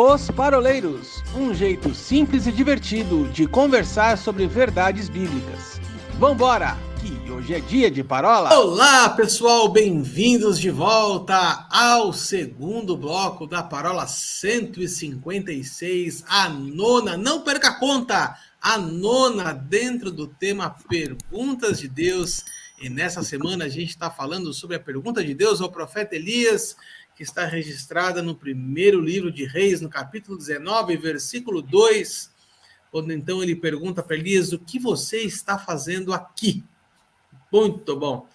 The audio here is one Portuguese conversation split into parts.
Os Paroleiros, um jeito simples e divertido de conversar sobre verdades bíblicas. Vambora, que hoje é dia de parola! Olá, pessoal, bem-vindos de volta ao segundo bloco da Parola 156, a nona, não perca a conta, a nona dentro do tema Perguntas de Deus. E nessa semana a gente está falando sobre a pergunta de Deus ao profeta Elias, que está registrada no primeiro livro de Reis, no capítulo 19, versículo 2, quando então ele pergunta para Elias: o que você está fazendo aqui? Muito bom.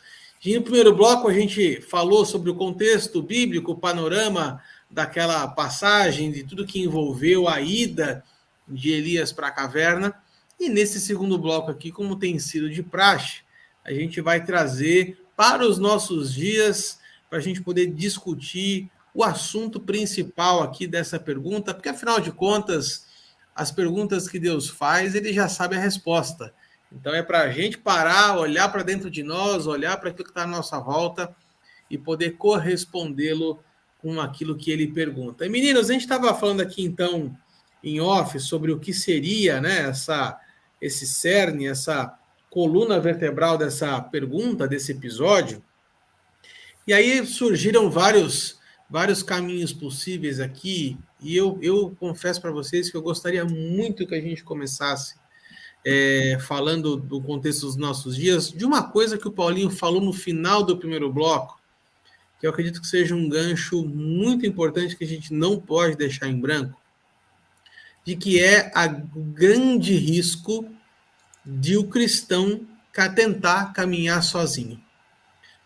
E no primeiro bloco a gente falou sobre o contexto bíblico, o panorama daquela passagem, de tudo que envolveu a ida de Elias para a caverna. E nesse segundo bloco aqui, como tem sido de praxe, a gente vai trazer para os nossos dias, para a gente poder discutir o assunto principal aqui dessa pergunta, porque afinal de contas, as perguntas que Deus faz, ele já sabe a resposta. Então é para a gente parar, olhar para dentro de nós, olhar para aquilo que está à nossa volta e poder correspondê-lo com aquilo que ele pergunta. E meninos, a gente estava falando aqui então em off sobre o que seria, né, esse cerne, essa coluna vertebral dessa pergunta, desse episódio. E aí surgiram vários caminhos possíveis aqui, e eu confesso para vocês que eu gostaria muito que a gente começasse falando do contexto dos nossos dias, de uma coisa que o Paulinho falou no final do primeiro bloco, que eu acredito que seja um gancho muito importante que a gente não pode deixar em branco, de que é o grande risco de o cristão tentar caminhar sozinho.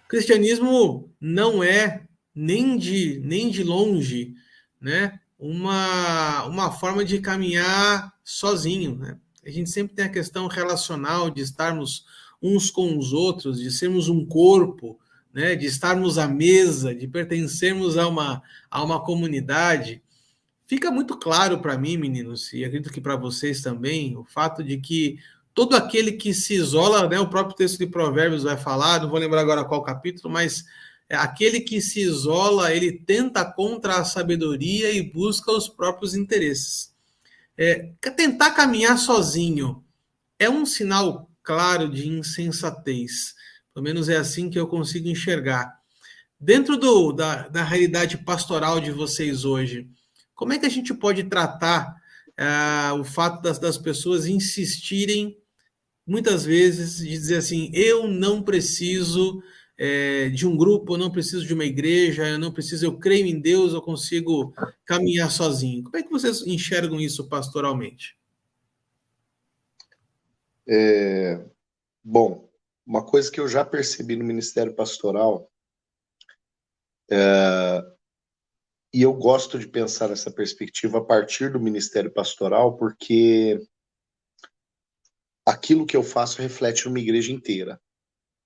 O cristianismo não é nem de longe, né, uma forma de caminhar sozinho, né? A gente sempre tem a questão relacional de estarmos uns com os outros, de sermos um corpo, né, de estarmos à mesa, de pertencermos a uma comunidade. Fica muito claro para mim, meninos, e acredito que para vocês também, o fato de que todo aquele que se isola, né, o próprio texto de Provérbios vai falar, não vou lembrar agora qual capítulo, mas aquele que se isola, ele tenta contra a sabedoria e busca os próprios interesses. Tentar caminhar sozinho é um sinal claro de insensatez. Pelo menos é assim que eu consigo enxergar. Dentro da realidade pastoral de vocês hoje, como é que a gente pode tratar o fato das pessoas insistirem, muitas vezes, de dizer assim: eu não preciso de um grupo, eu não preciso de uma igreja, eu creio em Deus, eu consigo caminhar sozinho. Como é que vocês enxergam isso pastoralmente? Bom, uma coisa que eu já percebi no Ministério Pastoral, e eu gosto de pensar nessa perspectiva a partir do Ministério Pastoral, porque aquilo que eu faço reflete numa igreja inteira,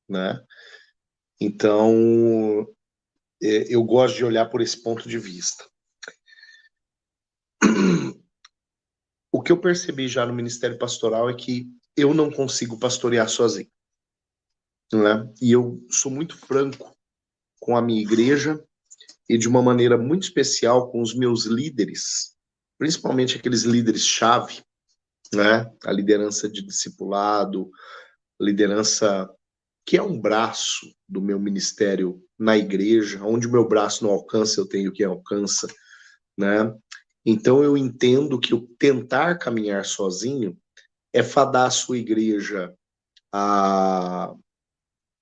né? Então, eu gosto de olhar por esse ponto de vista. O que eu percebi já no Ministério Pastoral é que eu não consigo pastorear sozinho, né? E eu sou muito franco com a minha igreja e de uma maneira muito especial com os meus líderes, principalmente aqueles líderes-chave, né? A liderança de discipulado, liderança que é um braço do meu ministério na igreja, onde o meu braço não alcança, eu tenho quem alcança, né? Então eu entendo que o tentar caminhar sozinho é fadar a sua igreja a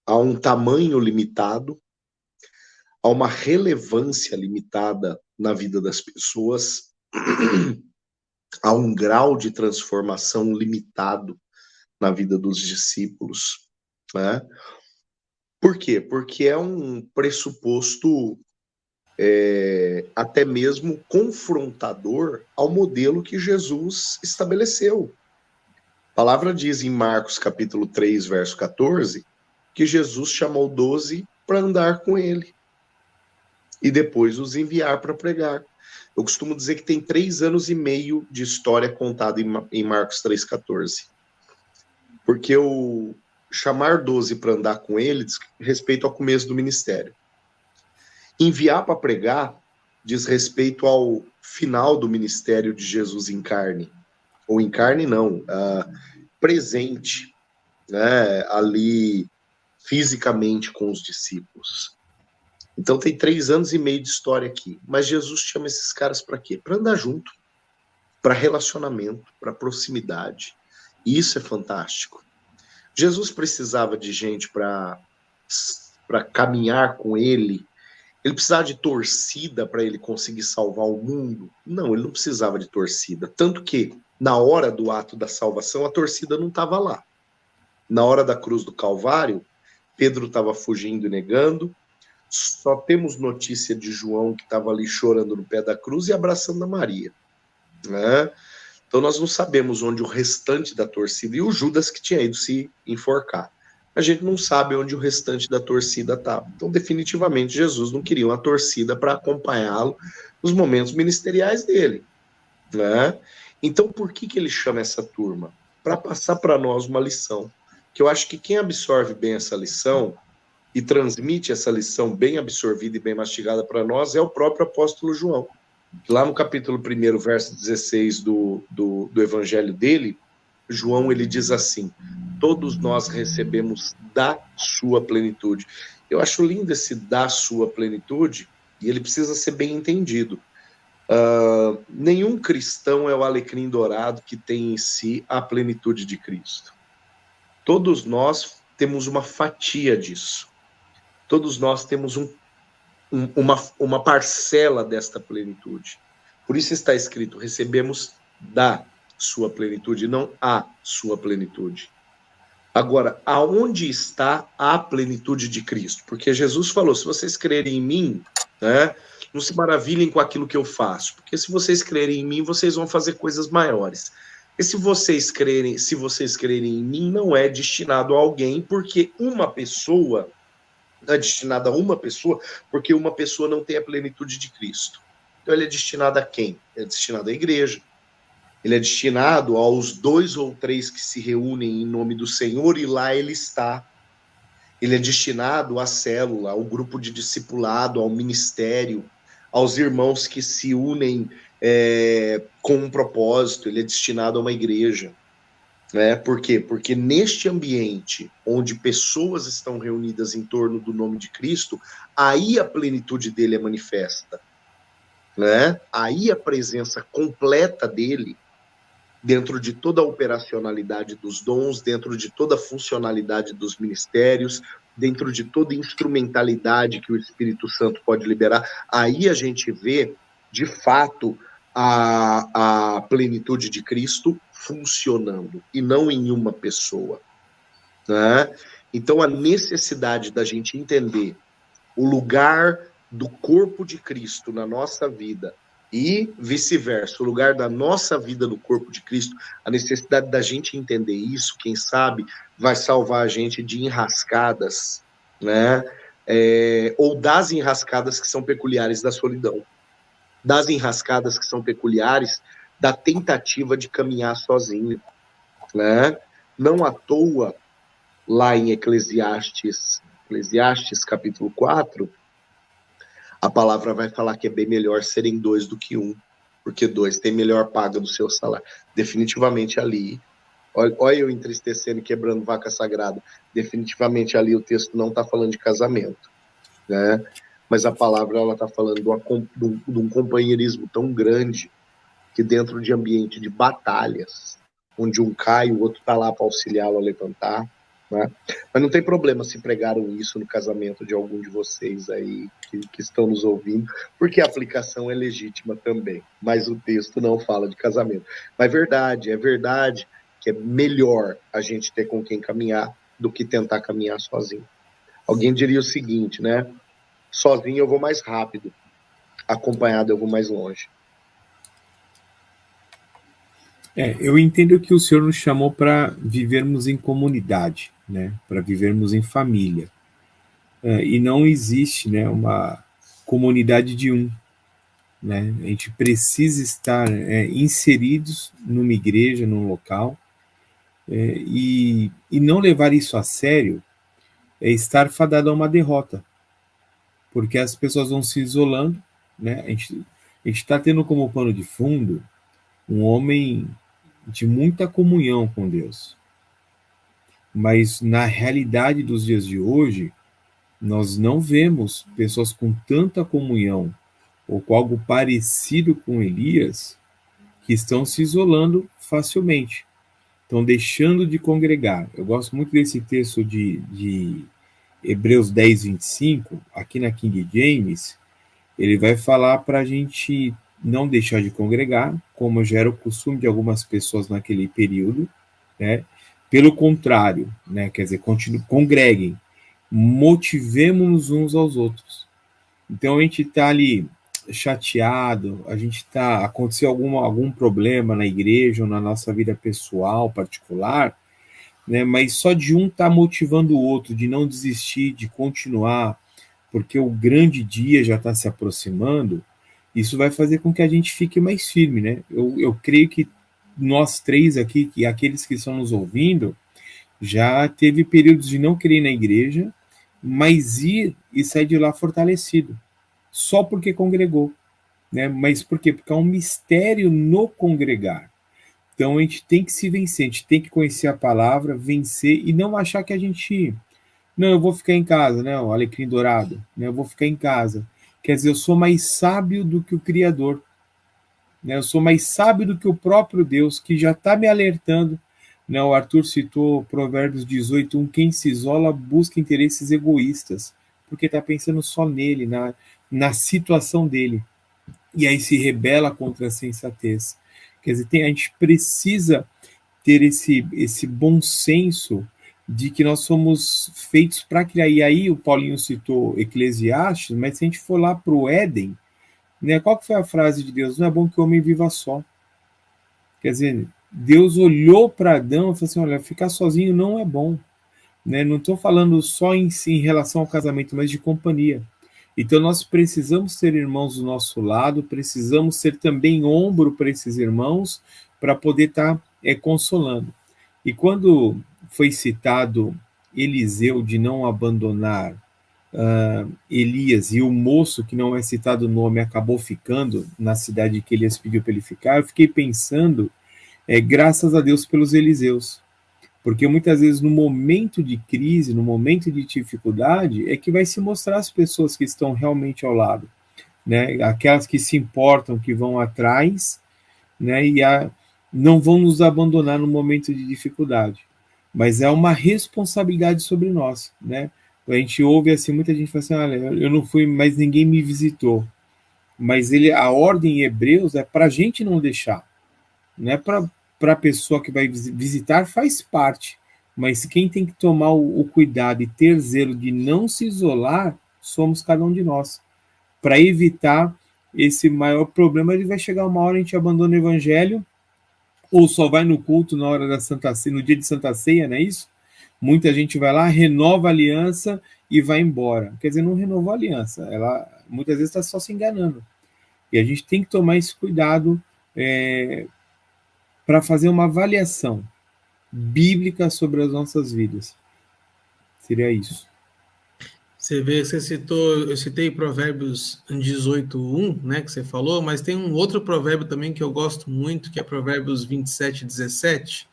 um tamanho limitado, a uma relevância limitada na vida das pessoas, a um grau de transformação limitado na vida dos discípulos, né? Por quê? Porque é um pressuposto até mesmo confrontador ao modelo que Jesus estabeleceu. A palavra diz em Marcos capítulo 3, verso 14, que Jesus chamou 12 para andar com ele e depois os enviar para pregar. Eu costumo dizer que tem 3 anos e meio de história contada em Marcos 3,14. Porque o chamar 12 para andar com ele diz respeito ao começo do ministério. Enviar para pregar diz respeito ao final do ministério de Jesus em carne. Ou em carne, não, presente, né, ali fisicamente com os discípulos. Então tem 3 anos e meio de história aqui. Mas Jesus chama esses caras para quê? Para andar junto, para relacionamento, para proximidade. E isso é fantástico. Jesus precisava de gente para caminhar com ele. Ele precisava de torcida para ele conseguir salvar o mundo? Não, ele não precisava de torcida. Tanto que, na hora do ato da salvação, a torcida não estava lá. Na hora da cruz do Calvário, Pedro estava fugindo e negando. Só temos notícia de João, que estava ali chorando no pé da cruz e abraçando a Maria, né? Então nós não sabemos onde o restante da torcida, e o Judas que tinha ido se enforcar. A gente não sabe onde o restante da torcida estava. Então definitivamente Jesus não queria uma torcida para acompanhá-lo nos momentos ministeriais dele, né? Então por que ele chama essa turma? Para passar para nós uma lição, que eu acho que quem absorve bem essa lição e transmite essa lição bem absorvida e bem mastigada para nós é o próprio apóstolo João. Lá no capítulo 1, verso 16 do evangelho dele, João ele diz assim: todos nós recebemos da sua plenitude. Eu acho lindo esse da sua plenitude, e ele precisa ser bem entendido. Nenhum cristão é o alecrim dourado que tem em si a plenitude de Cristo. Todos nós temos uma fatia disso. Todos nós temos uma parcela desta plenitude. Por isso está escrito: recebemos da sua plenitude, não a sua plenitude. Agora, aonde está a plenitude de Cristo? Porque Jesus falou: se vocês crerem em mim, né, não se maravilhem com aquilo que eu faço, porque se vocês crerem em mim, vocês vão fazer coisas maiores. E se vocês crerem em mim, não é destinado a alguém, porque uma pessoa não é destinado a uma pessoa, porque uma pessoa não tem a plenitude de Cristo. Então ele é destinado a quem? É destinado à igreja. Ele é destinado aos 2 ou 3 que se reúnem em nome do Senhor e lá ele está. Ele é destinado à célula, ao grupo de discipulado, ao ministério, aos irmãos que se unem com um propósito. Ele é destinado a uma igreja. Por quê? Porque neste ambiente onde pessoas estão reunidas em torno do nome de Cristo, aí a plenitude dele é manifesta, né? Aí a presença completa dele, dentro de toda a operacionalidade dos dons, dentro de toda a funcionalidade dos ministérios, dentro de toda a instrumentalidade que o Espírito Santo pode liberar, aí a gente vê, de fato, a plenitude de Cristo funcionando, e não em uma pessoa, né? Então a necessidade da gente entender o lugar do corpo de Cristo na nossa vida e vice-versa, o lugar da nossa vida no corpo de Cristo, a necessidade da gente entender isso, quem sabe, vai salvar a gente de enrascadas, né? Ou das enrascadas que são peculiares da solidão, das enrascadas que são peculiares da tentativa de caminhar sozinho, né? Não à toa, lá em Eclesiastes capítulo 4, a palavra vai falar que é bem melhor serem 2 do que 1, porque 2 tem melhor paga do seu salário. Definitivamente ali, olha eu entristecendo e quebrando vaca sagrada, definitivamente ali o texto não está falando de casamento, né? Mas a palavra está falando de um companheirismo tão grande que dentro de ambiente de batalhas, onde um cai, o outro está lá para auxiliá-lo a levantar, né? Mas não tem problema se pregaram isso no casamento de algum de vocês aí que estão nos ouvindo, porque a aplicação é legítima também, mas o texto não fala de casamento. Mas é verdade que é melhor a gente ter com quem caminhar do que tentar caminhar sozinho. Alguém diria o seguinte, né? Sozinho eu vou mais rápido, acompanhado eu vou mais longe. Eu entendo que o Senhor nos chamou para vivermos em comunidade, né? Para vivermos em família. E não existe, né, uma comunidade de um, né? A gente precisa estar inseridos numa igreja, num local, e não levar isso a sério é estar fadado a uma derrota, porque as pessoas vão se isolando, né? A gente A gente está tendo como pano de fundo um homem de muita comunhão com Deus. Mas na realidade dos dias de hoje, nós não vemos pessoas com tanta comunhão ou com algo parecido com Elias que estão se isolando facilmente, estão deixando de congregar. Eu gosto muito desse texto de Hebreus 10, 25, aqui na King James, ele vai falar para a gente não deixar de congregar, como já era o costume de algumas pessoas naquele período, né? Pelo contrário, né? Quer dizer, congreguem, motivemos-nos uns aos outros. Então a gente está ali chateado, aconteceu algum problema na igreja ou na nossa vida pessoal, particular, né? Mas só de um estar motivando o outro, de não desistir, de continuar, porque o grande dia já está se aproximando, isso vai fazer com que a gente fique mais firme, né? Eu creio que nós três aqui, e aqueles que estão nos ouvindo, já teve períodos de não querer ir na igreja, mas ir e sair de lá fortalecido, só porque congregou, né? Mas por quê? Porque há um mistério no congregar. Então a gente tem que se vencer, a gente tem que conhecer a palavra, vencer e não achar que a gente... Não, eu vou ficar em casa, né? O alecrim dourado, né? Eu vou ficar em casa. Quer dizer, eu sou mais sábio do que o Criador, né? Eu sou mais sábio do que o próprio Deus, que já está me alertando, né? O Arthur citou Provérbios 18:1, quem se isola busca interesses egoístas, porque está pensando só nele, na situação dele, e aí se rebela contra a sensatez. Quer dizer, a gente precisa ter esse bom senso de que nós somos feitos para criar. E aí o Paulinho citou Eclesiastes, mas se a gente for lá para o Éden, né, qual que foi a frase de Deus? Não é bom que o homem viva só. Quer dizer, Deus olhou para Adão e falou assim, olha, ficar sozinho não é bom. Né? Não estou falando só em relação ao casamento, mas de companhia. Então nós precisamos ter irmãos do nosso lado, precisamos ser também ombro para esses irmãos, para poder estar consolando. E quando foi citado Eliseu de não abandonar Elias, e o moço, que não é citado o nome, acabou ficando na cidade que Elias pediu para ele ficar, eu fiquei pensando, graças a Deus pelos Eliseus. Porque muitas vezes no momento de crise, no momento de dificuldade, é que vai se mostrar as pessoas que estão realmente ao lado, né? Aquelas que se importam, que vão atrás, né? E não vão nos abandonar no momento de dificuldade. Mas é uma responsabilidade sobre nós, né? A gente ouve assim, muita gente fala assim, olha, eu não fui, mas ninguém me visitou. Mas a ordem em Hebreus é para a gente não deixar, não é para a pessoa que vai visitar, faz parte, mas quem tem que tomar o cuidado e ter zelo de não se isolar, somos cada um de nós, para evitar esse maior problema. Ele vai chegar uma hora, a gente abandona o evangelho, ou só vai no culto na hora da Santa Ceia, no dia de Santa Ceia, não é isso? Muita gente vai lá, renova a aliança e vai embora. Quer dizer, não renovou a aliança, ela muitas vezes está só se enganando. E a gente tem que tomar esse cuidado para fazer uma avaliação bíblica sobre as nossas vidas. Seria isso. Você vê, eu citei Provérbios 18:1, né, que você falou, mas tem um outro provérbio também que eu gosto muito, que é Provérbios 27:17.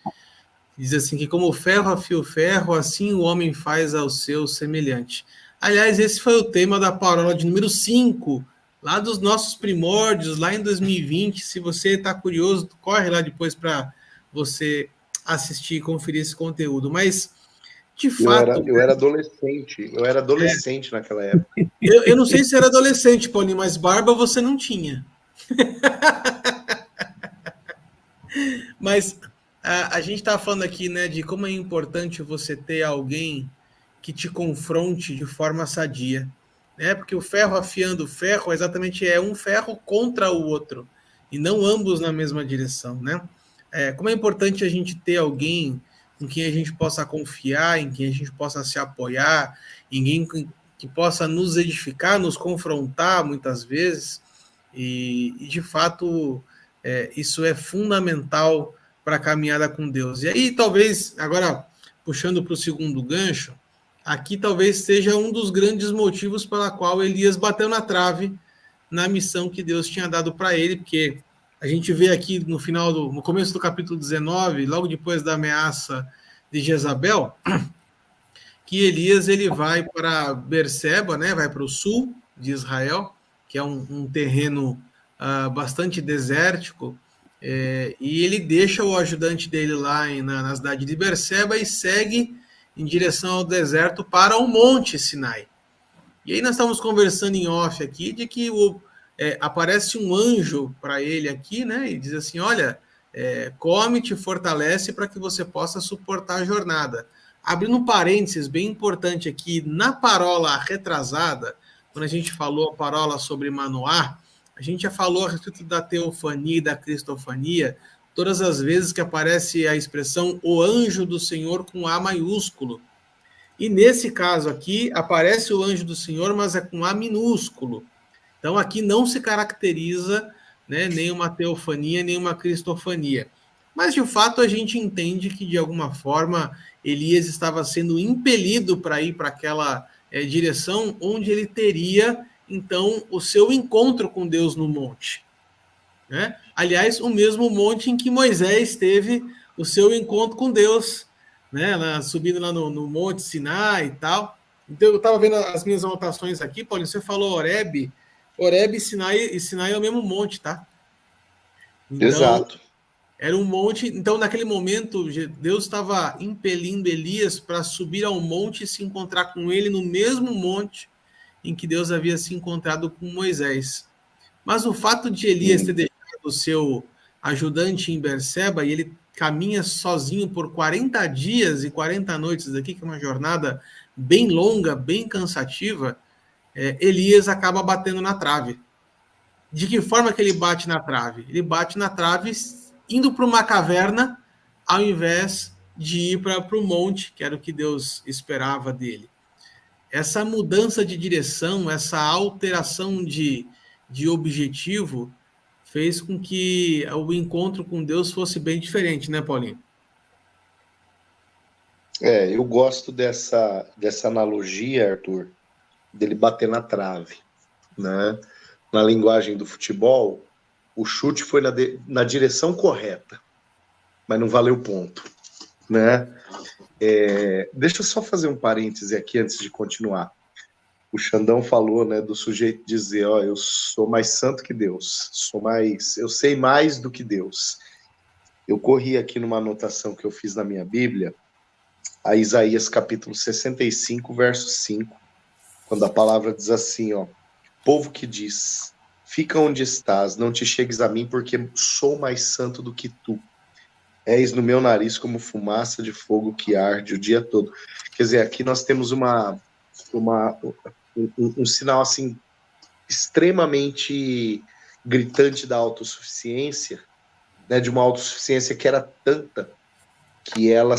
Diz assim, que como o ferro afia o ferro, assim o homem faz ao seu semelhante. Aliás, esse foi o tema da paródia de número 5, lá dos nossos primórdios, lá em 2020. Se você está curioso, corre lá depois para você assistir e conferir esse conteúdo. Mas, de fato... Eu era adolescente naquela época. Eu não sei se era adolescente, Paulinho, mas barba você não tinha. Mas a gente está falando aqui, né, de como é importante você ter alguém que te confronte de forma sadia, né? Porque o ferro afiando o ferro exatamente é um ferro contra o outro e não ambos na mesma direção, né? Como é importante a gente ter alguém em quem a gente possa confiar, em quem a gente possa se apoiar, em alguém que possa nos edificar, nos confrontar muitas vezes, e de fato isso é fundamental para a caminhada com Deus. E aí talvez, agora puxando para o segundo gancho, aqui talvez seja um dos grandes motivos pela qual Elias bateu na trave na missão que Deus tinha dado para ele, porque a gente vê aqui no começo do capítulo 19, logo depois da ameaça de Jezabel, que Elias ele vai para Berseba, né, vai para o sul de Israel, que é um terreno bastante desértico, e ele deixa o ajudante dele lá na cidade de Berseba e segue em direção ao deserto para o Monte Sinai. E aí nós estamos conversando em off aqui de que aparece um anjo para ele aqui, né, e diz assim, olha, come, te fortalece para que você possa suportar a jornada. Abrindo um parênteses bem importante aqui, na parola retrasada, quando a gente falou a parola sobre Manoá, a gente já falou a respeito da teofania e da cristofania, todas as vezes que aparece a expressão o anjo do Senhor com A maiúsculo. E nesse caso aqui, aparece o anjo do Senhor, mas é com A minúsculo. Então aqui não se caracteriza, né, nem uma teofania, nem uma cristofania. Mas, de fato, a gente entende que, de alguma forma, Elias estava sendo impelido para ir para aquela direção onde ele teria, então, o seu encontro com Deus no monte. Né? Aliás, o mesmo monte em que Moisés teve o seu encontro com Deus, né? Subindo lá no Monte Sinai e tal. Então, eu estava vendo as minhas anotações aqui, Paulinho, você falou Horebe e Sinai é o mesmo monte, tá? Então, exato. Era um monte, então naquele momento Deus estava impelindo Elias para subir ao monte e se encontrar com ele no mesmo monte em que Deus havia se encontrado com Moisés. Mas o fato de Elias ter deixado o seu ajudante em Berseba e ele caminha sozinho por 40 dias e 40 noites aqui, que é uma jornada bem longa, bem cansativa, Elias acaba batendo na trave. De que forma que ele bate na trave? Ele bate na trave indo para uma caverna, ao invés de ir para o monte, que era o que Deus esperava dele. Essa mudança de direção, essa alteração de objetivo, fez com que o encontro com Deus fosse bem diferente, né, Paulinho? Eu gosto dessa analogia, Arthur, dele bater na trave, né? Na linguagem do futebol, o chute foi na direção correta, mas não valeu ponto, né? Deixa eu só fazer um parêntese aqui antes de continuar. O Xandão falou, né, do sujeito dizer, eu sou mais santo que Deus, eu sei mais do que Deus. Eu corri aqui numa anotação que eu fiz na minha Bíblia, a Isaías capítulo 65, verso 5, quando a palavra diz assim, povo que diz, fica onde estás, não te chegues a mim, porque sou mais santo do que tu. És no meu nariz como fumaça de fogo que arde o dia todo. Quer dizer, aqui nós temos um sinal assim extremamente gritante da autossuficiência, né, de uma autossuficiência que era tanta que ela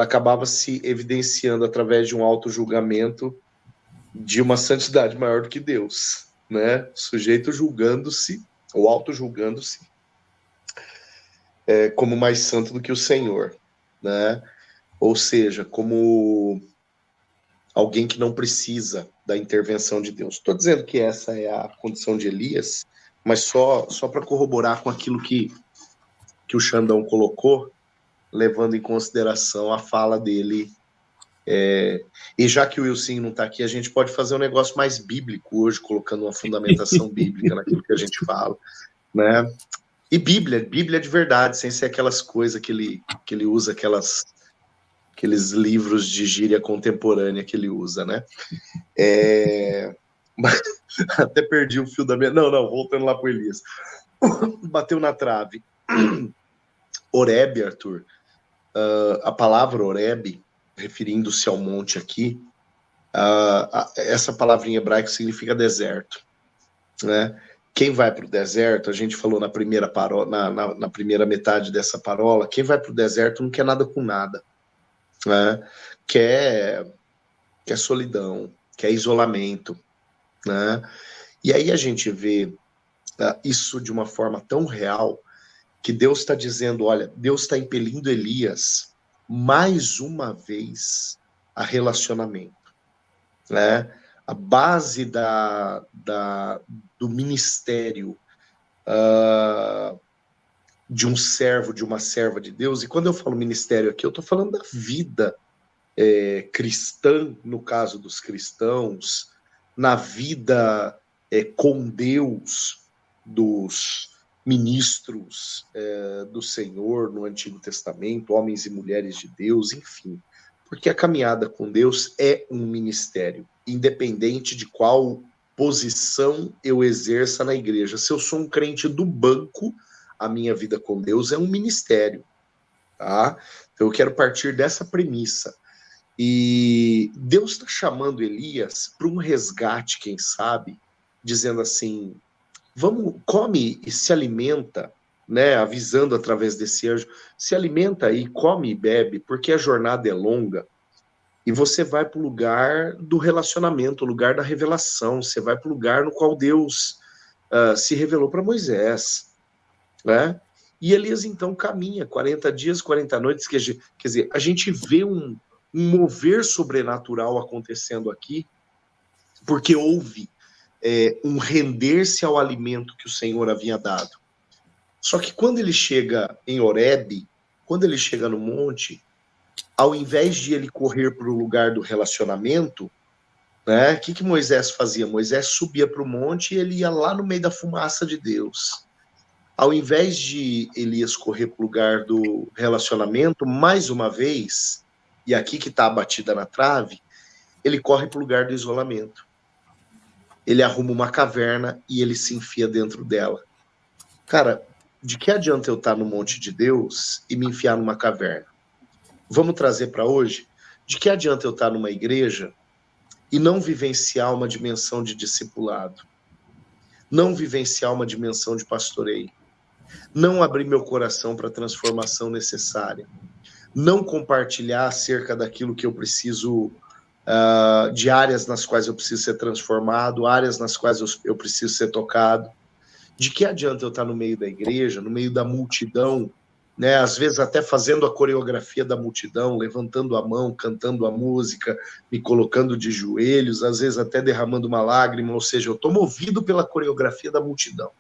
acabava se evidenciando através de um autojulgamento de uma santidade maior do que Deus, né? O sujeito julgando-se, ou auto-julgando-se, como mais santo do que o Senhor, né? Ou seja, como alguém que não precisa da intervenção de Deus. Estou dizendo que essa é a condição de Elias, mas só para corroborar com aquilo que o Xandão colocou, levando em consideração a fala dele. E já que o Wilson não está aqui, a gente pode fazer um negócio mais bíblico hoje, colocando uma fundamentação bíblica naquilo que a gente fala, né? E Bíblia de verdade, sem ser aquelas coisas que ele usa, aqueles livros de gíria contemporânea que ele usa, né? Até perdi o fio da minha... Não, voltando lá para o Elias. Bateu na trave. Horebe, Arthur, a palavra Horebe, referindo-se ao monte aqui, essa palavrinha hebraica significa deserto, né? Quem vai para o deserto, a gente falou na primeira na primeira metade dessa parola, quem vai para o deserto não quer nada com nada, né? Quer solidão, quer isolamento, né? E aí a gente vê isso de uma forma tão real que Deus está dizendo, olha, Deus está impelindo Elias mais uma vez a relacionamento, né? a base do ministério de um servo, de uma serva de Deus. E quando eu falo ministério aqui, eu estou falando da vida cristã, no caso dos cristãos, na vida com Deus dos ministros do Senhor no Antigo Testamento, homens e mulheres de Deus, enfim. Porque a caminhada com Deus é um ministério, independente de qual posição eu exerça na igreja. Se eu sou um crente do banco, a minha vida com Deus é um ministério, tá? Então eu quero partir dessa premissa. E Deus está chamando Elias para um resgate, quem sabe, dizendo assim, vamos, come e se alimenta, né, avisando através desse anjo, se alimenta aí, come e bebe, porque a jornada é longa, e você vai para o lugar do relacionamento, o lugar da revelação, você vai para o lugar no qual Deus se revelou para Moisés, né? E Elias então caminha 40 dias, 40 noites, quer dizer, a gente vê um mover sobrenatural acontecendo aqui, porque houve um render-se ao alimento que o Senhor havia dado. Só que quando ele chega em Horebe, quando ele chega no monte, ao invés de ele correr para o lugar do relacionamento, né, o que Moisés fazia? Moisés subia para o monte e ele ia lá no meio da fumaça de Deus. Ao invés de Elias correr para o lugar do relacionamento, mais uma vez, e aqui que está a batida na trave, ele corre para o lugar do isolamento. Ele arruma uma caverna e ele se enfia dentro dela. Cara, de que adianta eu estar no monte de Deus e me enfiar numa caverna? Vamos trazer para hoje? De que adianta eu estar numa igreja e não vivenciar uma dimensão de discipulado? Não vivenciar uma dimensão de pastoreio? Não abrir meu coração para a transformação necessária? Não compartilhar acerca daquilo que eu preciso, de áreas nas quais eu preciso ser transformado, áreas nas quais eu preciso ser tocado? De que adianta eu estar no meio da igreja, no meio da multidão, né? Às vezes até fazendo a coreografia da multidão, levantando a mão, cantando a música, me colocando de joelhos, às vezes até derramando uma lágrima, ou seja, eu estou movido pela coreografia da multidão.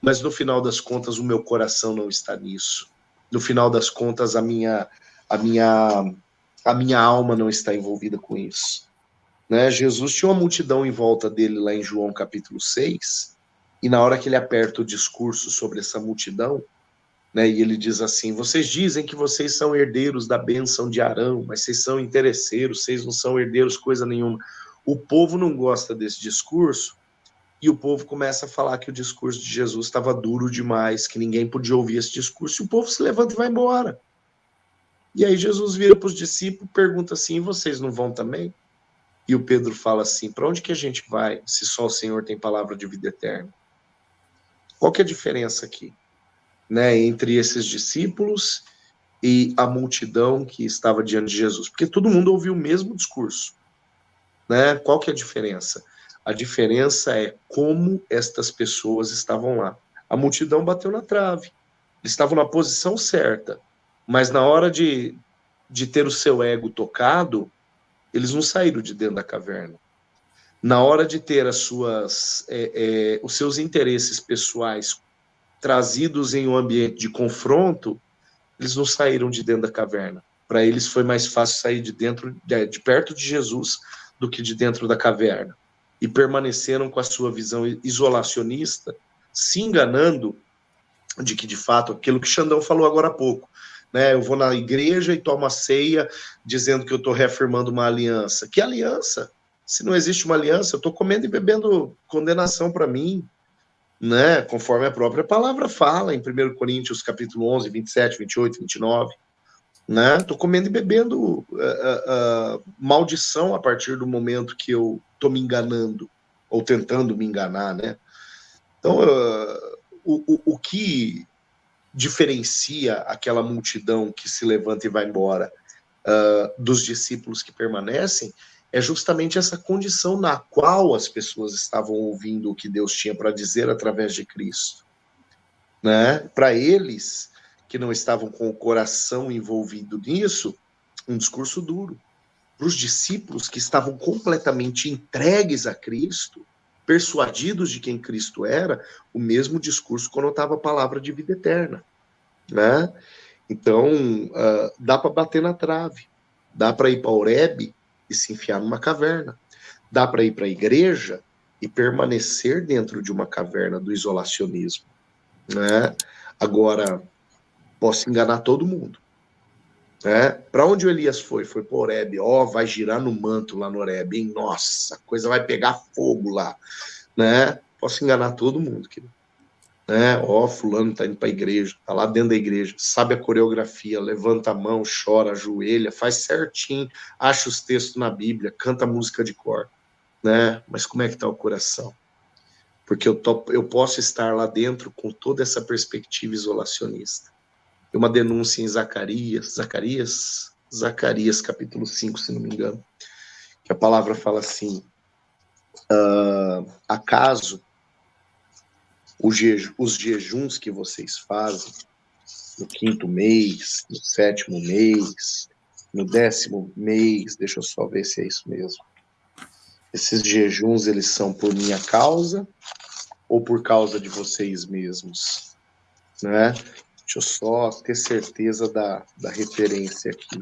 Mas no final das contas o meu coração não está nisso. No final das contas a minha alma não está envolvida com isso, né? Jesus tinha uma multidão em volta dele lá em João capítulo 6, e na hora que ele aperta o discurso sobre essa multidão, né, e ele diz assim, vocês dizem que vocês são herdeiros da bênção de Arão, mas vocês são interesseiros, vocês não são herdeiros coisa nenhuma. O povo não gosta desse discurso, e o povo começa a falar que o discurso de Jesus estava duro demais, que ninguém podia ouvir esse discurso, e o povo se levanta e vai embora. E aí Jesus vira para os discípulos, pergunta assim, vocês não vão também? E o Pedro fala assim, para onde que a gente vai, se só o Senhor tem palavra de vida eterna? Qual que é a diferença aqui, né, entre esses discípulos e a multidão que estava diante de Jesus? Porque todo mundo ouviu o mesmo discurso, né? Qual que é a diferença? A diferença é como estas pessoas estavam lá. A multidão bateu na trave, eles estavam na posição certa, mas na hora de ter o seu ego tocado, eles não saíram de dentro da caverna. Na hora de ter os seus interesses pessoais trazidos em um ambiente de confronto, eles não saíram de dentro da caverna. Para eles foi mais fácil sair de perto de Jesus do que de dentro da caverna. E permaneceram com a sua visão isolacionista, se enganando de que, de fato, aquilo que Xandão falou agora há pouco, né? Eu vou na igreja e tomo a ceia dizendo que eu estou reafirmando uma aliança. Que aliança? Se não existe uma aliança, eu estou comendo e bebendo condenação para mim, né? Conforme a própria palavra fala, em 1 Coríntios capítulo 11, 27, 28, 29, né? Estou comendo e bebendo maldição a partir do momento que eu estou me enganando, ou tentando me enganar, né? Então, o que diferencia aquela multidão que se levanta e vai embora dos discípulos que permanecem é justamente essa condição na qual as pessoas estavam ouvindo o que Deus tinha para dizer através de Cristo, né? Para eles que não estavam com o coração envolvido nisso, um discurso duro. para os discípulos que estavam completamente entregues a Cristo, persuadidos de quem Cristo era, o mesmo discurso conotava a palavra de vida eterna, né? Então, dá para bater na trave, dá para ir para Horebe e se enfiar numa caverna, dá para ir para a igreja e permanecer dentro de uma caverna do isolacionismo, né? Agora, posso enganar todo mundo, né? Para onde o Elias foi? Foi para Horebe. Vai girar no manto lá no Horebe, hein? Nossa, a coisa vai pegar fogo lá, né? Posso enganar todo mundo, querido. Né? Fulano tá indo para a igreja, tá lá dentro da igreja, sabe a coreografia, levanta a mão, chora, ajoelha, faz certinho, acha os textos na Bíblia, canta música de cor, né? Mas como é que tá o coração? Porque eu posso estar lá dentro com toda essa perspectiva isolacionista. Tem uma denúncia em Zacarias capítulo 5, se não me engano, que a palavra fala assim, acaso os jejuns que vocês fazem no 5º mês, no 7º mês, no 10º mês, deixa eu só ver se é isso mesmo. Esses jejuns, eles são por minha causa ou por causa de vocês mesmos? Né? Deixa eu só ter certeza da referência aqui.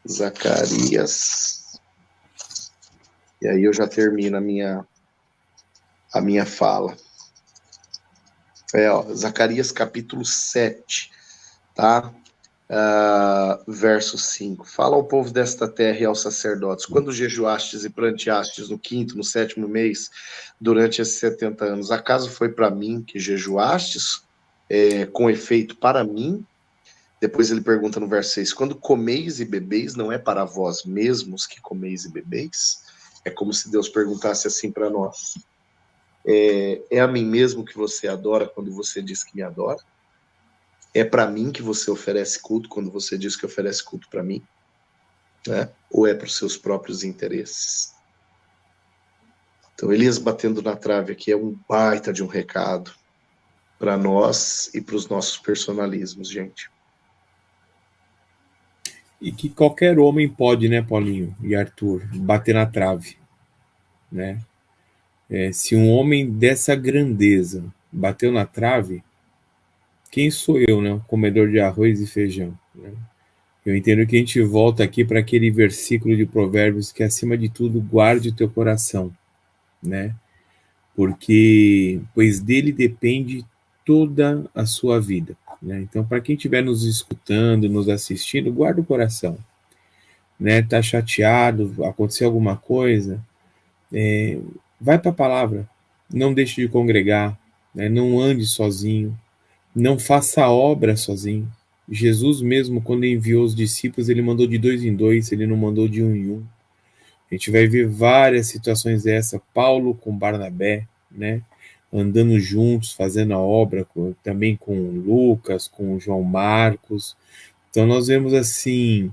Zacarias. E aí eu já termino a minha fala. Zacarias capítulo 7, tá? Verso 5. Fala ao povo desta terra e aos sacerdotes, quando jejuastes e planteastes no 5º, no 7º mês, durante esses 70 anos, acaso foi para mim que jejuastes, com efeito para mim? Depois ele pergunta no verso 6, quando comeis e bebeis, não é para vós mesmos que comeis e bebeis? É como se Deus perguntasse assim para nós. É a mim mesmo que você adora quando você diz que me adora? É para mim que você oferece culto quando você diz que oferece culto para mim? Né? Ou é para os seus próprios interesses? Então, Elias batendo na trave aqui é um baita de um recado para nós e para os nossos personalismos, gente. E que qualquer homem pode, né, Paulinho e Arthur, bater na trave, né? Se um homem dessa grandeza bateu na trave, quem sou eu, né? Comedor de arroz e feijão, né? Eu entendo que a gente volta aqui para aquele versículo de Provérbios que, acima de tudo, guarde o teu coração, né? Porque, pois dele depende toda a sua vida, né? Então, para quem estiver nos escutando, nos assistindo, guarda o coração, né? Tá chateado, aconteceu alguma coisa, vai para a palavra, não deixe de congregar, né? Não ande sozinho, não faça obra sozinho. Jesus mesmo, quando enviou os discípulos, ele mandou de 2 em 2, ele não mandou de 1 em 1. A gente vai ver várias situações dessa, Paulo com Barnabé, né? Andando juntos, fazendo a obra, também com Lucas, com João Marcos. Então nós vemos assim,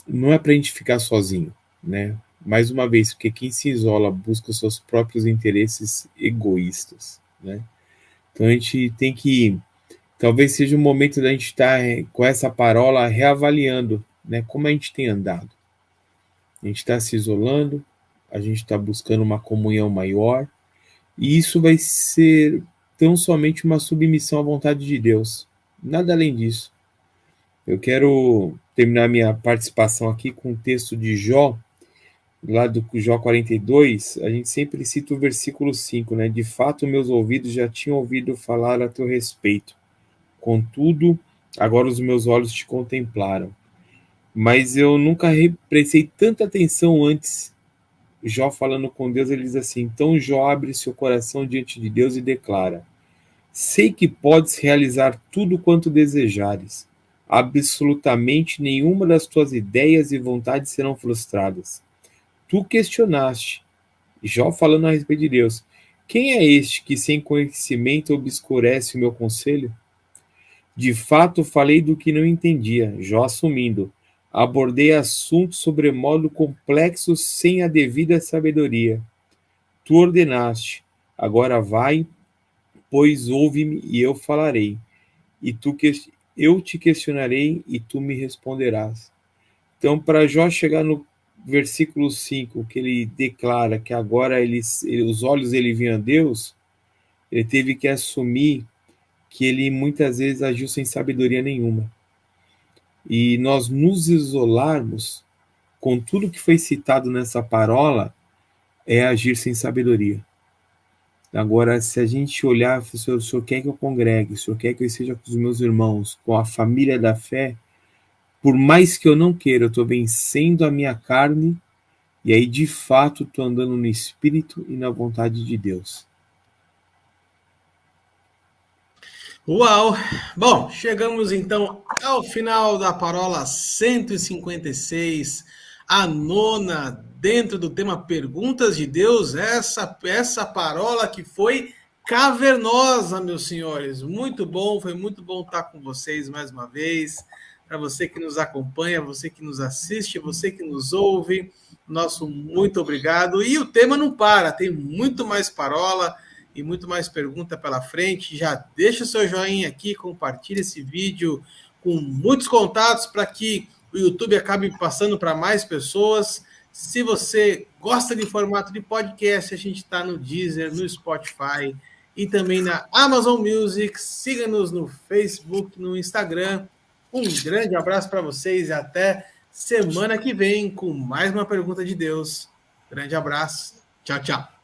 não é para a gente ficar sozinho, né? Mais uma vez, porque quem se isola busca os seus próprios interesses egoístas, né? Então a gente tem que, talvez seja o momento da gente estar com essa parola reavaliando, né? Como a gente tem andado. A gente está se isolando, a gente está buscando uma comunhão maior, e isso vai ser tão somente uma submissão à vontade de Deus, nada além disso. Eu quero terminar minha participação aqui com o texto de Jó, lá do Jó 42, a gente sempre cita o versículo 5, né? De fato, meus ouvidos já tinham ouvido falar a teu respeito, contudo, agora os meus olhos te contemplaram. Mas eu nunca prestei tanta atenção antes. Jó falando com Deus, ele diz assim, então Jó abre seu coração diante de Deus e declara, sei que podes realizar tudo quanto desejares, absolutamente nenhuma das tuas ideias e vontades serão frustradas. Tu questionaste, Jó falando a respeito de Deus, quem é este que sem conhecimento obscurece o meu conselho? De fato falei do que não entendia, Jó assumindo, abordei assuntos sobremodo complexos sem a devida sabedoria. Tu ordenaste, agora vai, pois ouve-me e eu falarei. Eu te questionarei e tu me responderás. Então, para Jó chegar no versículo 5, que ele declara que agora os olhos dele viam a Deus, ele teve que assumir que ele muitas vezes agiu sem sabedoria nenhuma. E nós nos isolarmos com tudo que foi citado nessa parola é agir sem sabedoria. Agora, se a gente olhar, o senhor quer que eu congregue, o senhor quer que eu esteja com os meus irmãos, com a família da fé, por mais que eu não queira, eu estou vencendo a minha carne, e aí, de fato, estou andando no Espírito e na vontade de Deus. Uau! Bom, chegamos então ao final da parola 156, a nona dentro do tema Perguntas de Deus, essa parola que foi cavernosa, meus senhores. Muito bom, foi muito bom estar com vocês mais uma vez. Para você que nos acompanha, você que nos assiste, você que nos ouve, nosso muito obrigado. E o tema não para, tem muito mais parola e muito mais pergunta pela frente. Já deixa o seu joinha aqui, compartilha esse vídeo com muitos contatos para que o YouTube acabe passando para mais pessoas. Se você gosta de formato de podcast, a gente está no Deezer, no Spotify e também na Amazon Music. Siga-nos no Facebook, no Instagram. Um grande abraço para vocês e até semana que vem com mais uma Pergunta de Deus. Grande abraço. Tchau, tchau.